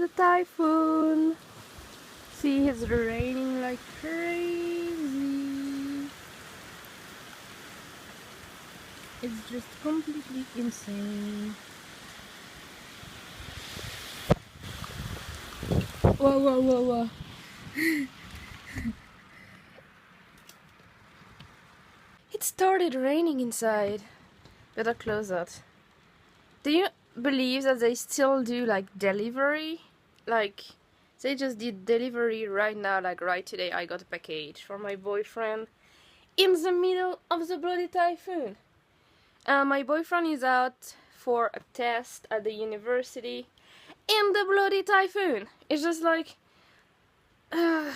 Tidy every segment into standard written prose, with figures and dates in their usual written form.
the typhoon. See, it's raining like crazy. It's just completely insane. Whoa, whoa, whoa, whoa. It started raining inside. Better close that. Do you believe that they still do like delivery? Like, they just did delivery right now, like right today. I got a package for my boyfriend in the middle of the bloody typhoon. My boyfriend is out for a test at the university in the bloody typhoon. It's just like, I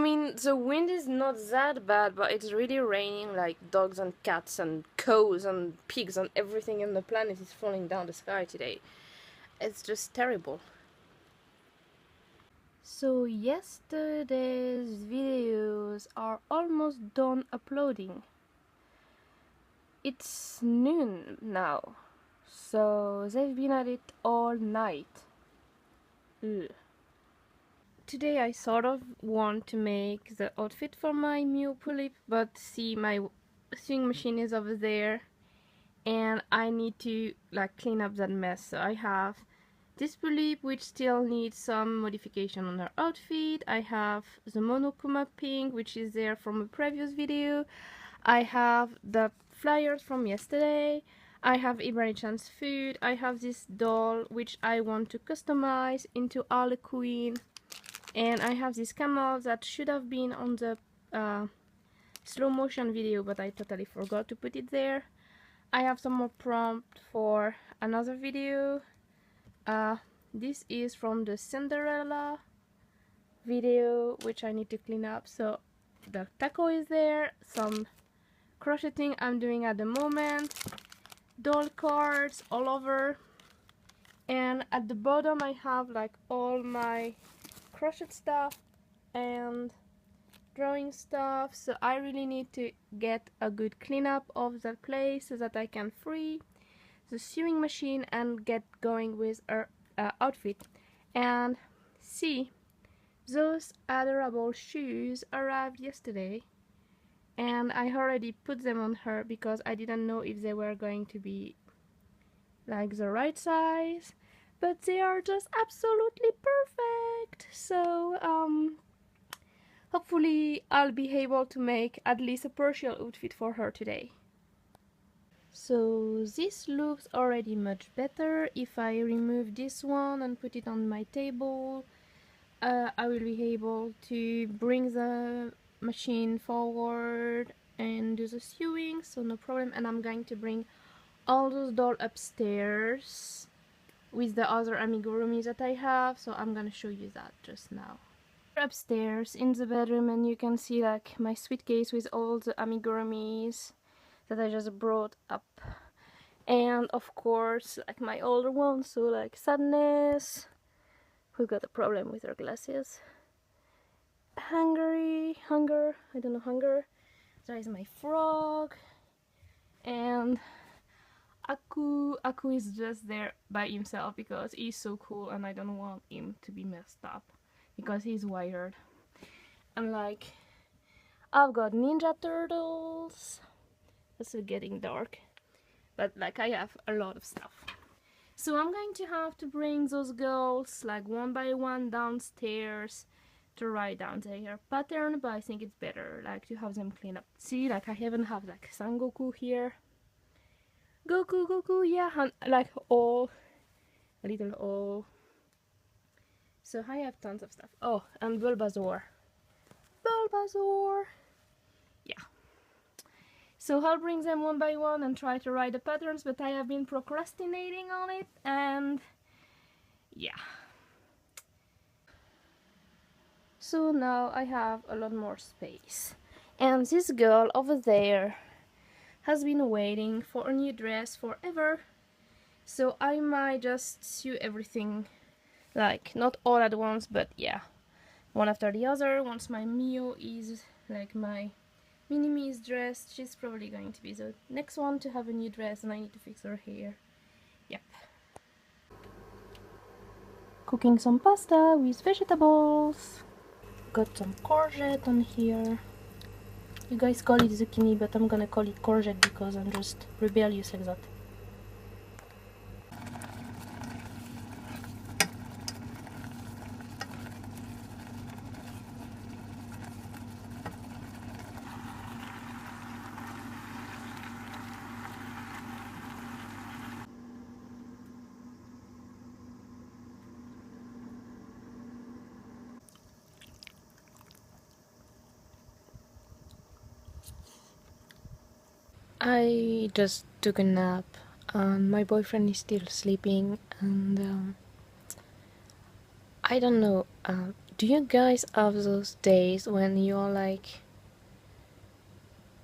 mean, the wind is not that bad, but it's really raining like dogs and cats and cows and pigs and everything in the planet is falling down the sky today. It's just terrible. So yesterday's videos are almost done uploading. It's noon now, so they've been at it all night. Ugh. Today I sort of want to make the outfit for my MIO Pullip, but see, my sewing machine is over there and I need to like clean up that mess. So I have this Pullip which still needs some modification on her outfit. I have the Monokuma pink which is there from a previous video. I have the flyers from yesterday. I have Ibrahim-chan's food. I have this doll which I want to customize into Harley Quinn. And I have this camel that should have been on the slow motion video, but I totally forgot to put it there. I have some more prompt for another video. This is from the Cinderella video, which I need to clean up. So the taco is there, some crocheting I'm doing at the moment, doll cards all over, and at the bottom I have like all my crochet stuff and drawing stuff. So I really need to get a good cleanup of that place so that I can free the sewing machine and get going with her outfit. And see, those adorable shoes arrived yesterday and I already put them on her because I didn't know if they were going to be like the right size, but they are just absolutely perfect. So hopefully I'll be able to make at least a partial outfit for her today. So this looks already much better. If I remove this one and put it on my table, I will be able to bring the machine forward and do the sewing, so no problem. And I'm going to bring all those dolls upstairs with the other amigurumis that I have, so I'm gonna show you that just now. Upstairs in the bedroom, and you can see like my suitcase with all the amigurumis that I just brought up, and of course like my older ones, so like Sadness, who got a problem with her glasses, Hunger, I don't know, Hunger, there is my frog, and Aku is just there by himself because he's so cool and I don't want him to be messed up because he's wired. And like, I've got Ninja Turtles. It's getting dark, but like I have a lot of stuff. So I'm going to have to bring those girls like one by one downstairs to write down their pattern, but I think it's better like to have them clean up. See, like I haven't have like Sangoku here. Goku, yeah, like all, a little all. So I have tons of stuff. Oh, and Bulbasaur, yeah. So I'll bring them one by one and try to write the patterns, but I have been procrastinating on it, and yeah. So now I have a lot more space. And this girl over there has been waiting for a new dress forever, so I might just sew everything, like not all at once, but yeah, one after the other. Once my Mio is, like my mini-me is dressed, she's probably going to be the next one to have a new dress, and I need to fix her hair. Yep. Cooking some pasta with vegetables. Got some courgette on here. You guys call it zucchini, but I'm gonna call it courgette because I'm just rebellious like that. I just took a nap and my boyfriend is still sleeping, and I don't know, do you guys have those days when you're like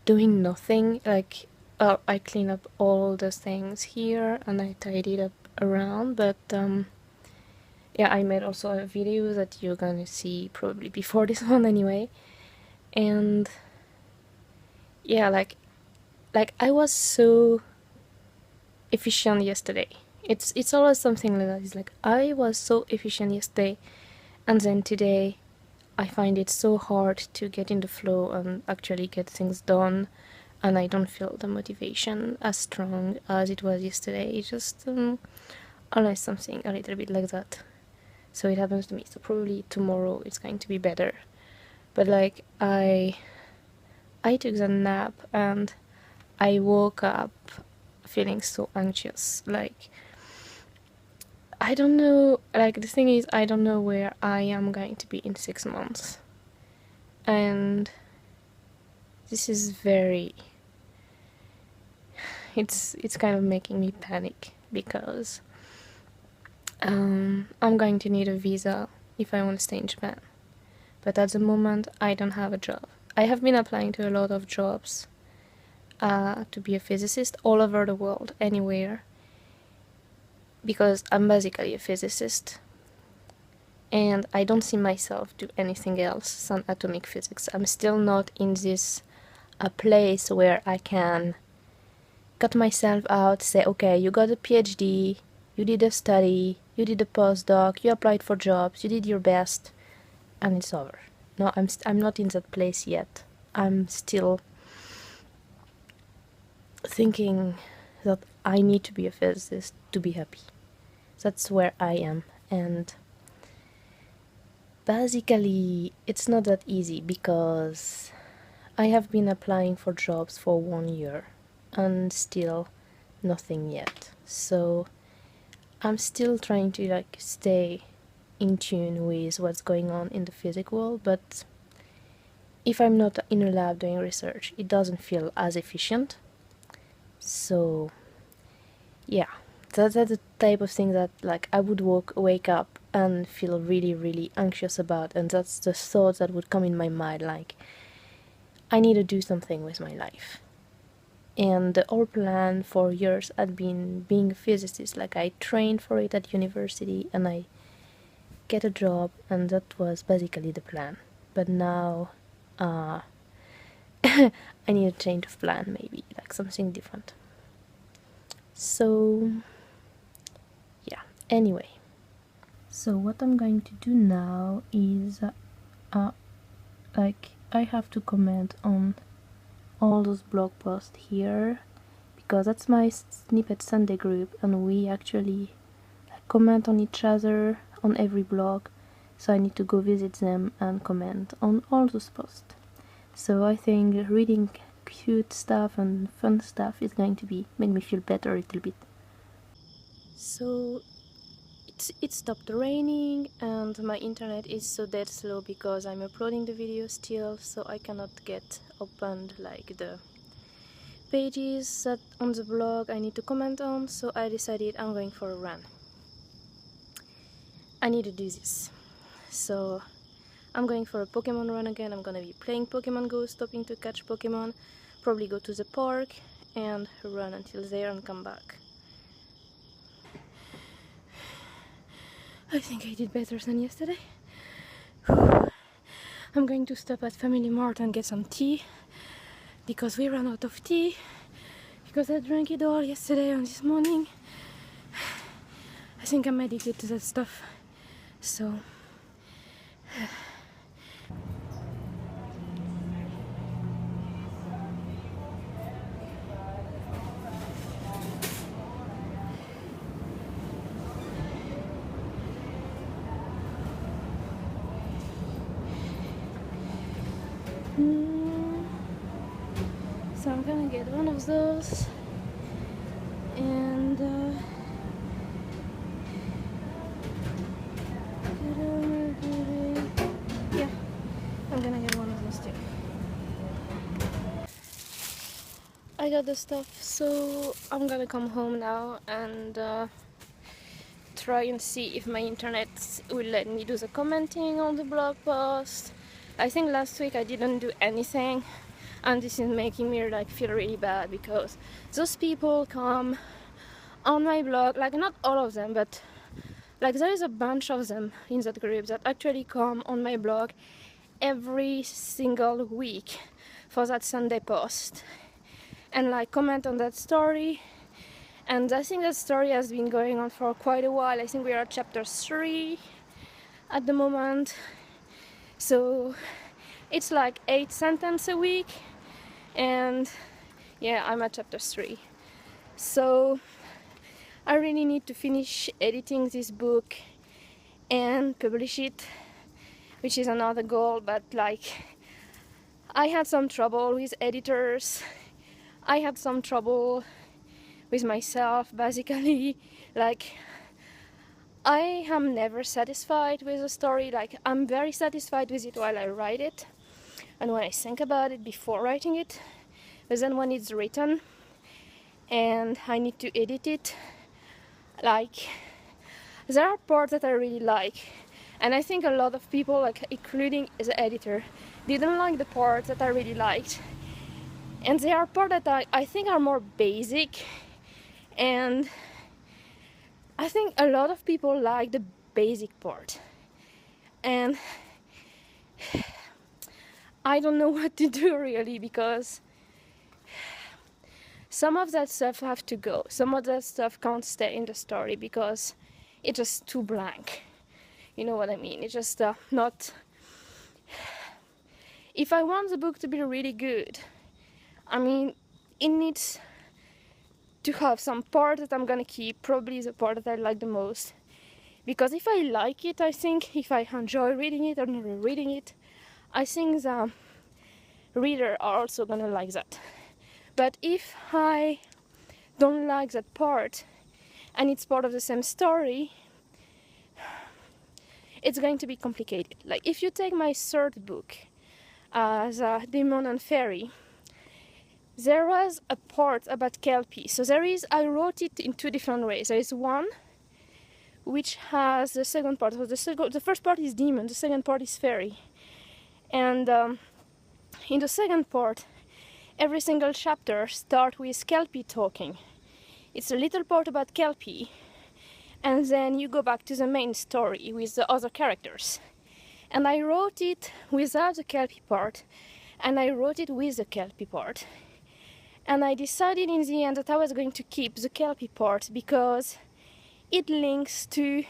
doing nothing? Like, I clean up all the things here and I tidied up around, but yeah, I made also a video that you're gonna see probably before this one anyway, and yeah, like I was so efficient yesterday. It's always something like that. It's like I was so efficient yesterday, and then today I find it so hard to get in the flow and actually get things done, and I don't feel the motivation as strong as it was yesterday. It's just always something a little bit like that. So it happens to me. So probably tomorrow it's going to be better. But like I took the nap and I woke up feeling so anxious. Like, I don't know, like the thing is, I don't know where I am going to be in 6 months. And this is very, it's kind of making me panic because I'm going to need a visa if I want to stay in Japan. But at the moment, I don't have a job. I have been applying to a lot of jobs to be a physicist all over the world, anywhere, because I'm basically a physicist and I don't see myself do anything else than atomic physics. I'm still not in this place where I can cut myself out, say, okay, you got a PhD, you did a study, you did a postdoc, you applied for jobs, you did your best, and it's over. No, I'm not in that place yet. I'm still thinking that I need to be a physicist to be happy. That's where I am, and basically it's not that easy because I have been applying for jobs for 1 year and still nothing yet. So I'm still trying to like stay in tune with what's going on in the physics world, but if I'm not in a lab doing research, it doesn't feel as efficient. So yeah, that's the type of thing that like I would wake up and feel really, really anxious about, and that's the thoughts that would come in my mind, like I need to do something with my life. And the whole plan for years had been being a physicist. Like I trained for it at university and I get a job, and that was basically the plan. But now I need a change of plan, maybe like something different. So yeah, anyway, so what I'm going to do now is like I have to comment on all those blog posts here because that's my Snippet Sunday group, and we actually comment on each other on every blog, so I need to go visit them and comment on all those posts. So I think reading cute stuff and fun stuff is going to make me feel better a little bit. So it stopped raining and my internet is so dead slow because I'm uploading the video still, so I cannot get opened like the pages that on the blog I need to comment on, so I decided I'm going for a run. I need to do this. So I'm going for a Pokemon run again. I'm gonna be playing Pokemon Go, stopping to catch Pokemon, probably go to the park and run until there and come back. I think I did better than yesterday. I'm going to stop at Family Mart and get some tea because we ran out of tea because I drank it all yesterday and this morning. I think I'm addicted to that stuff. So so I'm gonna get one of those, and yeah, I'm gonna get one of those too. I got the stuff, so I'm gonna come home now and try and see if my internet will let me do the commenting on the blog post. I think last week I didn't do anything, and this is making me like feel really bad because those people come on my blog, like not all of them, but like there is a bunch of them in that group that actually come on my blog every single week for that Sunday post and like comment on that story. And I think that story has been going on for quite a while. I think we are at chapter 3 at the moment, so it's like 8 sentences a week, and yeah, I'm at chapter 3. So I really need to finish editing this book and publish it, which is another goal, but like I had some trouble with editors, I had some trouble with myself, basically. Like I am never satisfied with a story. Like I'm very satisfied with it while I write it and when I think about it before writing it, but then when it's written and I need to edit it, like there are parts that I really like, and I think a lot of people, like including the editor, didn't like the parts that I really liked, and there are parts that I think are more basic, and I think a lot of people like the basic part, and I don't know what to do really, because some of that stuff have to go. Some of that stuff can't stay in the story because it's just too blank. You know what I mean? It's just not... If I want the book to be really good, I mean, it needs to have some part that I'm gonna keep, probably the part that I like the most. Because if I like it, I think, if I enjoy reading it or reading it, I think the reader are also gonna like that. But if I don't like that part and it's part of the same story, it's going to be complicated. Like if you take my third book, The Demon and Fairy, there was a part about Kelpie. So I wrote it in two different ways. There is one which has the second part. So the first part is demon, the second part is fairy. And in the second part, every single chapter starts with Kelpie talking. It's a little part about Kelpie, and then you go back to the main story with the other characters. And I wrote it without the Kelpie part, and I wrote it with the Kelpie part. And I decided in the end that I was going to keep the Kelpie part because it links to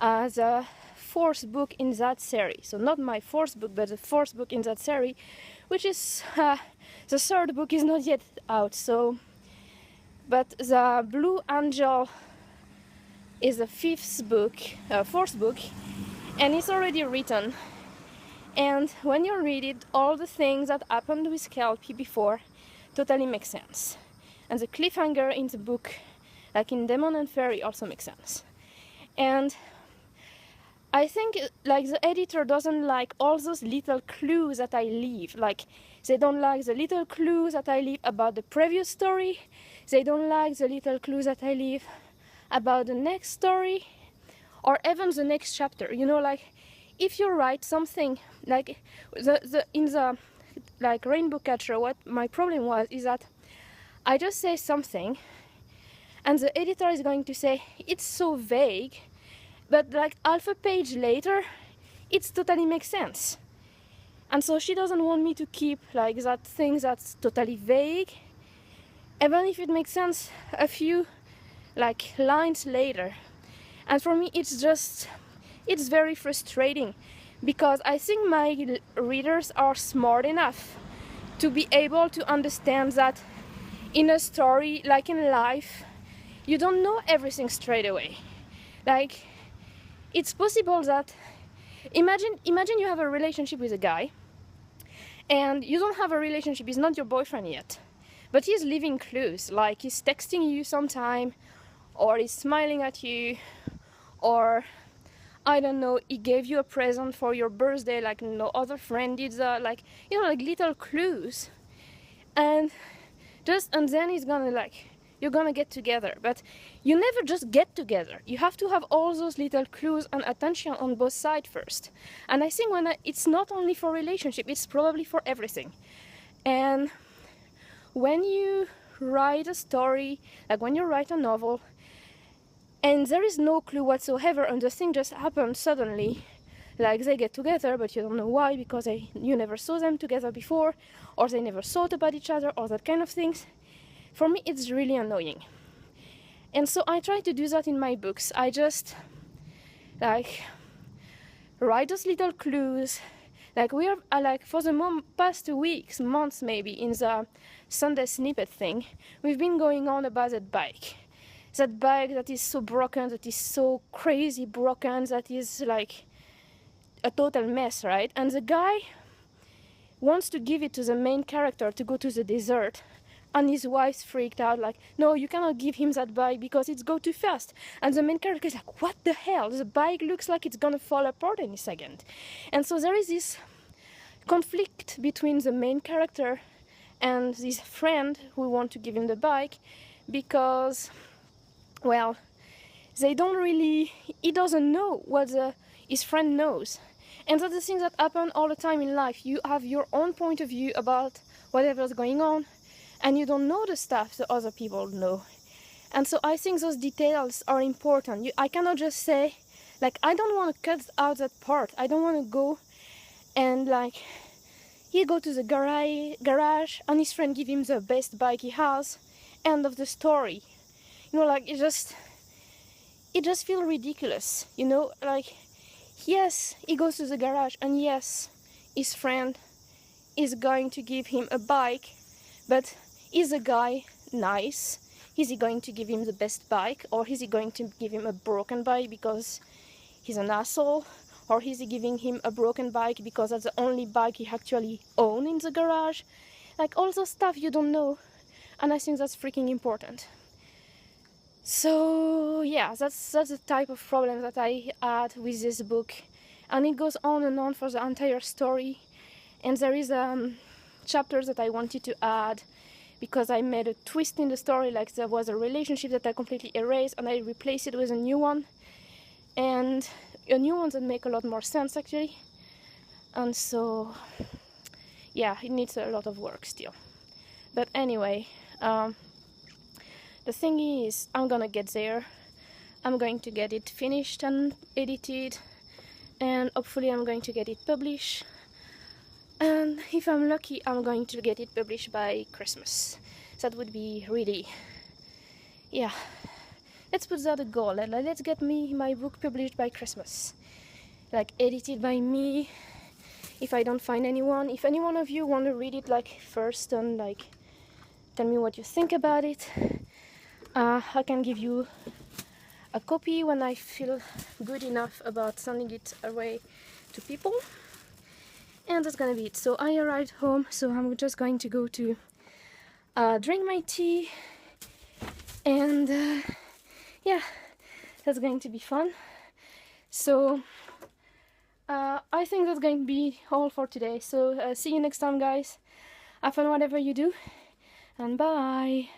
the fourth book in that series. So not my fourth book, but the fourth book in that series, which is the third book is not yet out. So, but the Blue Angel is the fourth book, and it's already written. And when you read it, all the things that happened with Kelpie before totally make sense. And the cliffhanger in the book, like in Demon and Fairy, also makes sense. And I think like the editor doesn't like all those little clues that I leave. Like they don't like the little clues that I leave about the previous story. They don't like the little clues that I leave about the next story or even the next chapter. You know, like if you write something like in the like Rainbow Catcher, what my problem was is that I just say something and the editor is going to say it's so vague, but like half a page later it totally makes sense. And so she doesn't want me to keep like that thing that's totally vague, even if it makes sense a few like lines later. And for me it's it's very frustrating, because I think my readers are smart enough to be able to understand that in a story, like in life, you don't know everything straight away. Like, it's possible that imagine you have a relationship with a guy, and you don't have a relationship, he's not your boyfriend yet, but he's leaving clues, like he's texting you sometime, or he's smiling at you, or I don't know, he gave you a present for your birthday like no other friend did that, like, you know, like little clues. And then he's gonna, like, you're gonna get together, but you never just get together. You have to have all those little clues and attention on both sides first. And I think it's not only for relationship, it's probably for everything. And when you write a story, like when you write a novel, and there is no clue whatsoever, and the thing just happens suddenly, like they get together, but you don't know why, because you never saw them together before, or they never thought about each other, or that kind of things. For me, it's really annoying. And so I try to do that in my books. I just, like, write those little clues. Like, we are, like, for the past 2 weeks, months maybe, in the Sunday snippet thing, we've been going on about that bike. That bike that is so broken, that is so crazy broken, that is like a total mess, right? And the guy wants to give it to the main character to go to the desert, and his wife's freaked out, like, no, you cannot give him that bike because it's go too fast. And the main character is like, what the hell? The bike looks like it's gonna fall apart any second. And so there is this conflict between the main character and this friend who want to give him the bike, because, well, they don't really, he doesn't know what his friend knows. And that's the thing that happen all the time in life. You have your own point of view about whatever's going on, and you don't know the stuff that other people know. And so I think those details are important. I cannot just say, like, I don't want to cut out that part. I don't want to go and, like, he go to the garage and his friend give him the best bike he has. End of the story. You know, like, it just feels ridiculous, you know, like, yes, he goes to the garage, and yes, his friend is going to give him a bike, but is the guy nice? Is he going to give him the best bike, or is he going to give him a broken bike because he's an asshole? Or is he giving him a broken bike because that's the only bike he actually owns in the garage? Like, all those stuff you don't know, and I think that's freaking important. So yeah, that's the type of problem that I had with this book, and it goes on and on for the entire story. And there is chapters that I wanted to add because I made a twist in the story, like there was a relationship that I completely erased and I replaced it with a new one, and a new one that make a lot more sense actually. And so yeah, it needs a lot of work still, but anyway, the thing is, I'm gonna get there. I'm going to get it finished and edited, and hopefully I'm going to get it published. And if I'm lucky, I'm going to get it published by Christmas. That would be really, yeah. Let's put that a goal. Let's get my book published by Christmas. Like, edited by me. If I don't find anyone, if any one of you want to read it, like, first, and, like, tell me what you think about it. I can give you a copy when I feel good enough about sending it away to people. And that's gonna be it. So I arrived home, so I'm just going to go to drink my tea, and yeah, that's going to be fun. So I think that's going to be all for today. So see you next time, guys. Have fun whatever you do, and bye.